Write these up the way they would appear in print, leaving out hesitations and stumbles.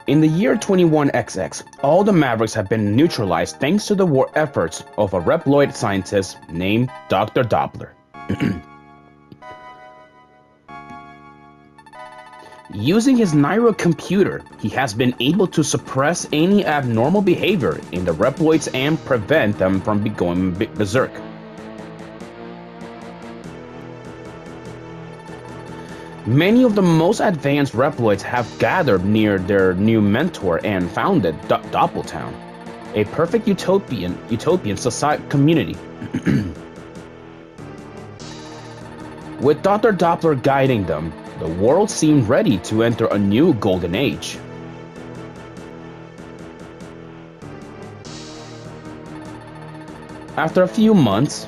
In the year 21XX, all the Mavericks have been neutralized thanks to the war efforts of a Reploid scientist named Dr. Doppler. Using his Nairo computer, he has been able to suppress any abnormal behavior in the Reploids and prevent them from going berserk. Many of the most advanced Reploids have gathered near their new mentor and founded Doppeltown, a perfect utopian society community. With Dr. Doppler guiding them, the world seemed ready to enter a new golden age. After a few months,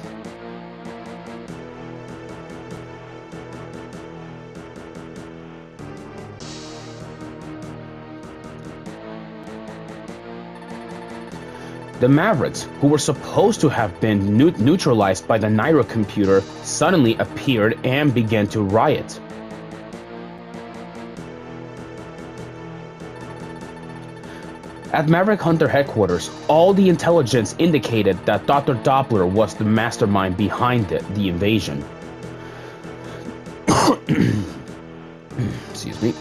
the Mavericks, who were supposed to have been neutralized by the Nairo computer, suddenly appeared and began to riot. At Maverick Hunter headquarters, all the intelligence indicated that Dr. Doppler was the mastermind behind the invasion. Excuse me.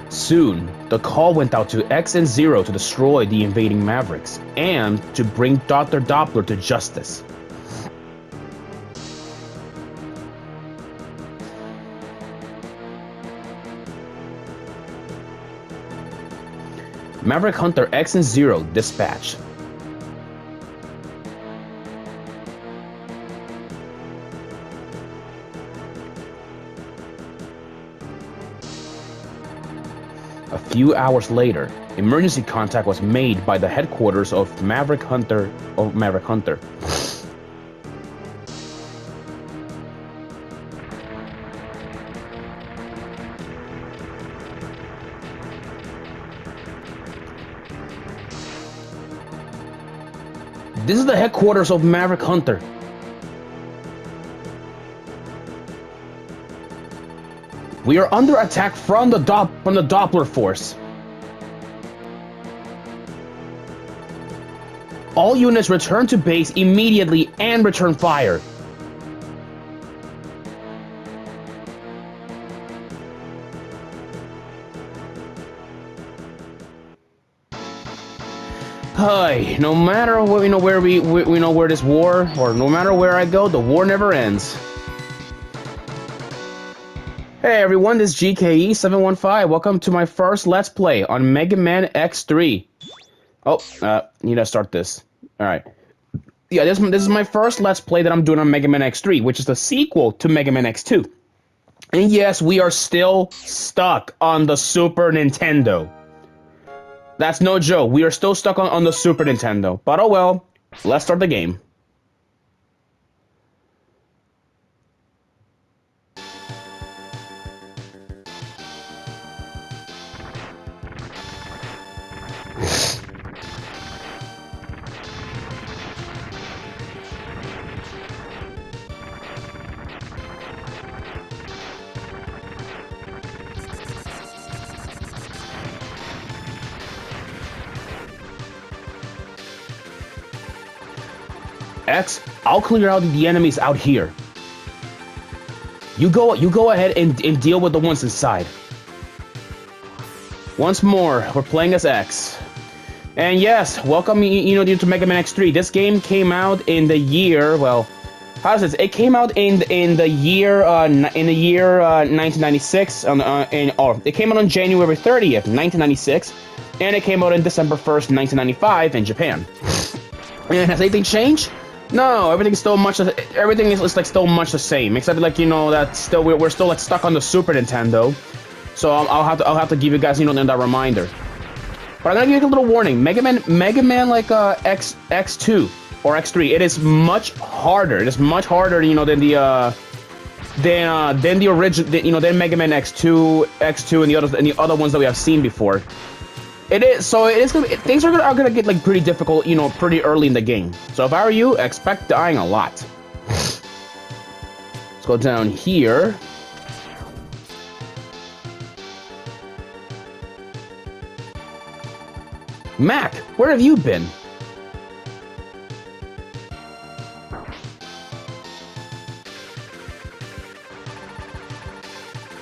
Soon, the call went out to X and Zero to destroy the invading Mavericks and to bring Dr. Doppler to justice. Maverick Hunter X and Zero dispatch. A few hours later, emergency contact was made by the headquarters of Maverick Hunter. This is the headquarters of Maverick Hunter. We are under attack from the Doppler force. All units return to base immediately and return fire. Hi, no matter where this war, or no matter where I go, the war never ends. Hey everyone, this is GKE715. Welcome to my first Let's Play on Mega Man X3. Oh, need to start this. Alright. Yeah, this is my first Let's Play that I'm doing on Mega Man X3, which is the sequel to Mega Man X2. And yes, we are still stuck on the Super Nintendo. That's no joke. We are still stuck on the Super Nintendo. But oh well, let's start the game. X, I'll clear out the enemies out here. You go ahead and deal with the ones inside. Once more, we're playing as X. And yes, welcome to Mega Man X3. This game came out in the year, well, how does this? It came out in the year 1996 it came out on January 30th, 1996, and it came out on December 1st, 1995 in Japan. And has anything changed? No, everything's still everything is like still much the same, except like that still we're still like stuck on the Super Nintendo. So I'll have to give you guys that reminder. But I'm gonna give you a little warning. Mega Man like X2 or X3, it is much harder. It is much harder, than the original, than Mega Man X2 and the other ones that we have seen before. It is things are gonna get like pretty difficult, pretty early in the game. So if I were you, expect dying a lot. Let's go down here. Mac, where have you been?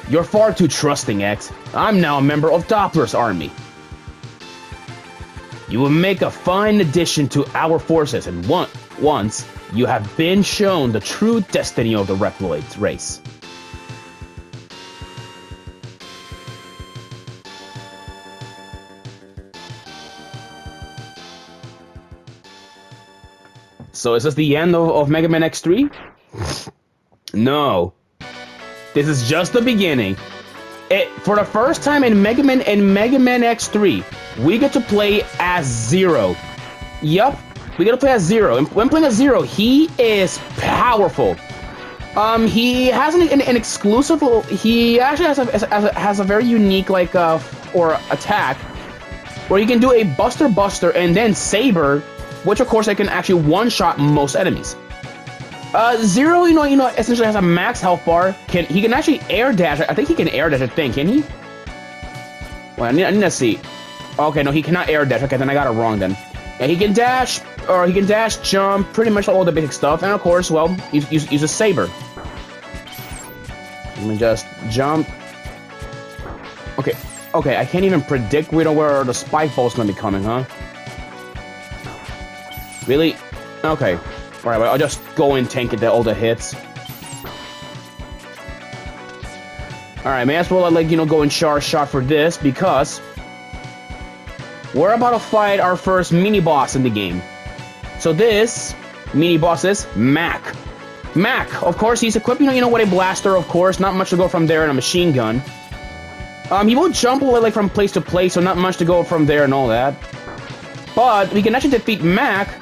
You're far too trusting, X. I'm now a member of Doppler's army. You will make a fine addition to our forces, and once you have been shown the true destiny of the Reploid race. So is this the end of Mega Man X3? No. This is just the beginning. For the first time in Mega Man X3, we get to play as Zero. Yup, we get to play as Zero. And when playing as Zero, he is powerful. He has an exclusive. He actually has a very unique or attack where you can do a Buster and then Saber, which of course I can actually one-shot most enemies. Zero, essentially has a max health bar. He can actually air dash. I think he can air dash a thing, can he? Well, I need to see. Okay, no, he cannot air dash. Okay, then I got it wrong then. Yeah, he can dash, jump, pretty much all the basic stuff. And of course, well, use a Saber. Let me just jump. Okay, I can't even predict where the spike ball's gonna be coming, huh? Really? Okay. Alright, well, I'll just go and tank it all the hits. Alright, may as well, go and charge shot for this, because we're about to fight our first mini-boss in the game. So this mini-boss is Mac. Mac, of course, he's equipped, with a blaster, of course. Not much to go from there, and a machine gun. He won't jump, from place to place, so not much to go from there and all that. But we can actually defeat Mac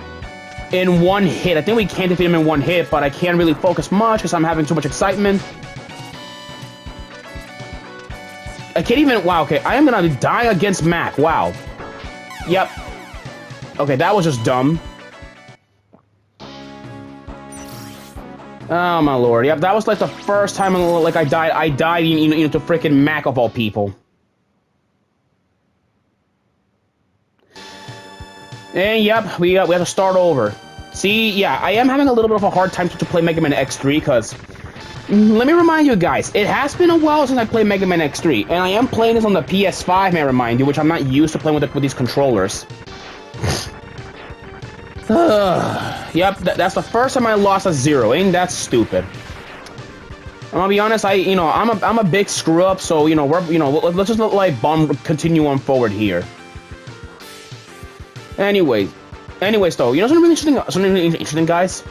in one hit. I think we can defeat him in one hit, but I can't really focus much because I'm having too much excitement. I can't even... Wow, okay. I am gonna die against Mac. Wow. Yep. Okay, that was just dumb. Oh, my lord. Yep, that was the first time I died. I died, to freaking Mac of all people. And yep, we have to start over. See, yeah, I am having a little bit of a hard time to play Mega Man X3 because... Let me remind you guys, it has been a while since I played Mega Man X3, and I am playing this on the PS5, may I remind you, which I'm not used to playing with these controllers. Yep, that's the first time I lost a Zero. Ain't that stupid? I'm gonna be honest, I'm a big screw up, so let's just let Bomb continue on forward here. Anyways, though, something really interesting, guys.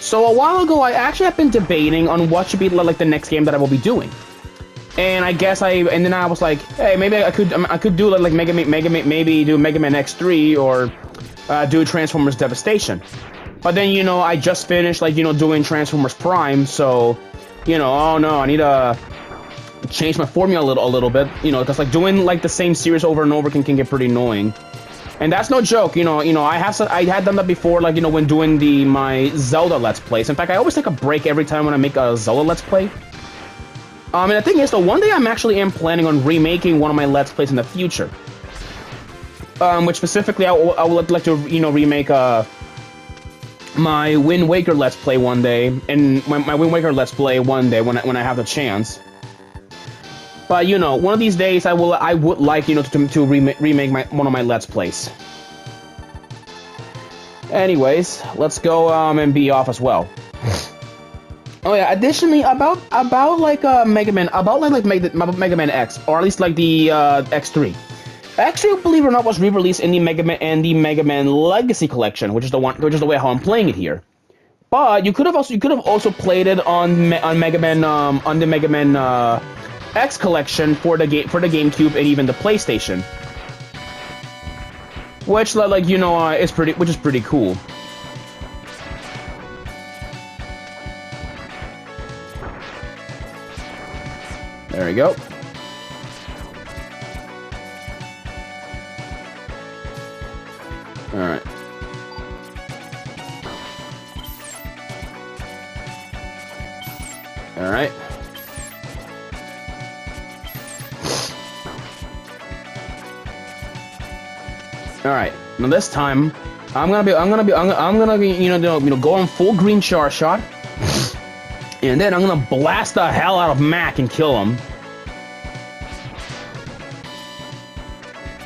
So a while ago, I actually have been debating on what should be the next game that I will be doing, and then I was like, hey, maybe I could do maybe do Mega Man X3 or do Transformers Devastation. But then I just finished doing Transformers Prime, so oh no, I need to change my formula a little bit, because doing the same series over and over can get pretty annoying. And that's no joke, I had done that before, when doing my Zelda Let's Plays. In fact, I always take a break every time when I make a Zelda Let's Play. And the thing is, though, one day I'm actually planning on remaking one of my Let's Plays in the future. Which specifically, I would like to, remake, my Wind Waker Let's Play one day, and my Wind Waker Let's Play one day when I have the chance. But one of these days I would like to remake one of my Let's Plays. Anyways, let's go and be off as well. Oh yeah, additionally about Mega Man, Mega Man X, or at least the X3. Actually, believe it or not, was re-released in the Mega Man Legacy Collection, which is the way how I'm playing it here. But you could have also played it on the Mega Man X Collection for the GameCube and even the PlayStation, which is pretty cool. There we go. All right. All right. All right. Now this time, I'm gonna be, going full green char shot, and then I'm gonna blast the hell out of Mac and kill him.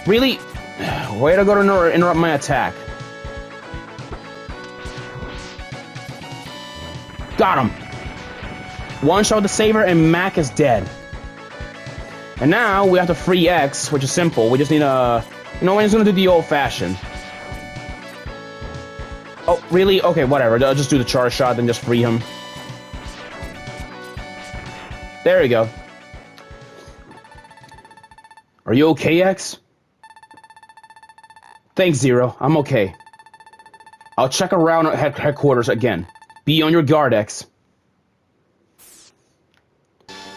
Really? Way to go to interrupt my attack. Got him. One shot with the saber, and Mac is dead. And now we have to free X, which is simple. We just need a. We're just gonna do the old-fashioned. Oh, really? Okay, whatever. I'll just do the charge shot, then just free him. There we go. Are you okay, X? Thanks, Zero. I'm okay. I'll check around at headquarters again. Be on your guard, X.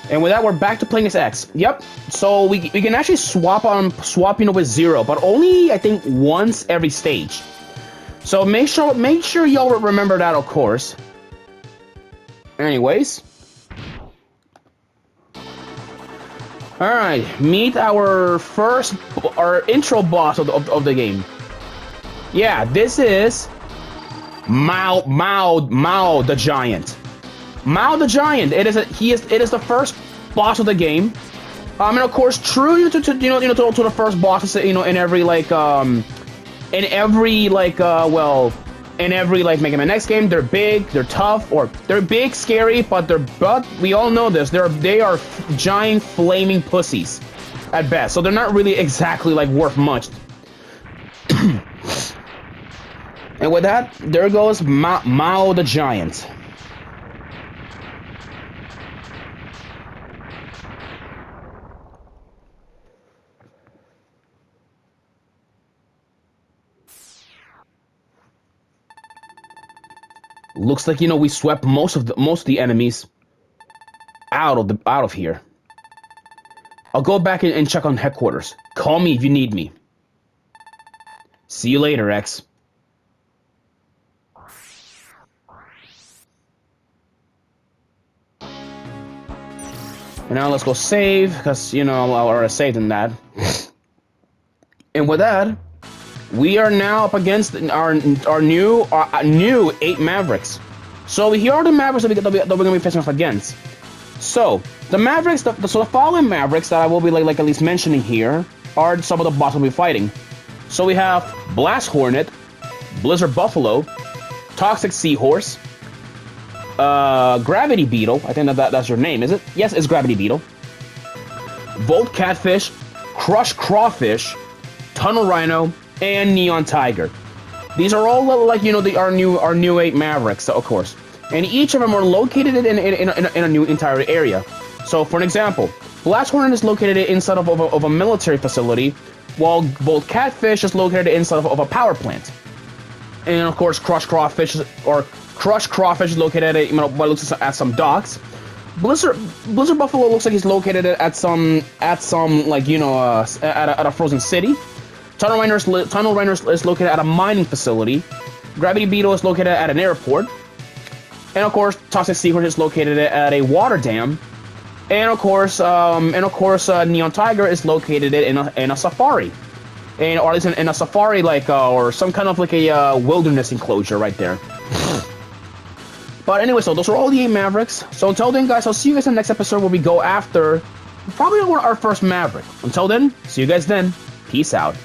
And with that, we're back to playing as X. Yep. So we can actually swap with Zero, but only I think once every stage. So make sure y'all remember that, of course. Anyways. All right, meet our intro boss of the game. Yeah, this is Mao the Giant. Mao the Giant. It is the first boss of the game. And of course, true to the first bosses, in every Mega Man X game, they're big, they're tough, or they're big, scary, but we all know this. They are giant flaming pussies at best. So they're not really exactly worth much. And with that, there goes Mao the Giant. Looks like we swept most of the enemies out of here. I'll go back and check on headquarters. Call me if you need me. See you later, X. And now let's go save, because I already saved in that. And with that, we are now up against our new 8 Mavericks. So here are the Mavericks that we're gonna be facing off against. So the Mavericks, the following Mavericks that I will be at least mentioning here are some of the bosses we'll be fighting. So we have Blast Hornet, Blizzard Buffalo, Toxic Seahorse, Gravity Beetle. I think that's your name, is it? Yes, it's Gravity Beetle. Volt Catfish, Crush Crawfish, Tunnel Rhino, and Neon Tiger. These are all our new 8 Mavericks, of course, and each of them are located in a new entire area. So, for an example, Blast Hornet is located inside of a military facility, while Volt Catfish is located inside of a power plant. And of course, Crush Crawfish is located at what looks at some docks. Blizzard Buffalo looks like he's located at some at a frozen city. Tunnel Rhino is located at a mining facility. Gravity Beetle is located at an airport. And of course, Toxic Seahorse is located at a water dam. And of course, Neon Tiger is located in a safari. Or at least in a safari, or some kind of a wilderness enclosure right there. But anyway, so those are all the 8 Mavericks. So until then, guys, I'll see you guys in the next episode where we go after probably our first Maverick. Until then, see you guys then. Peace out.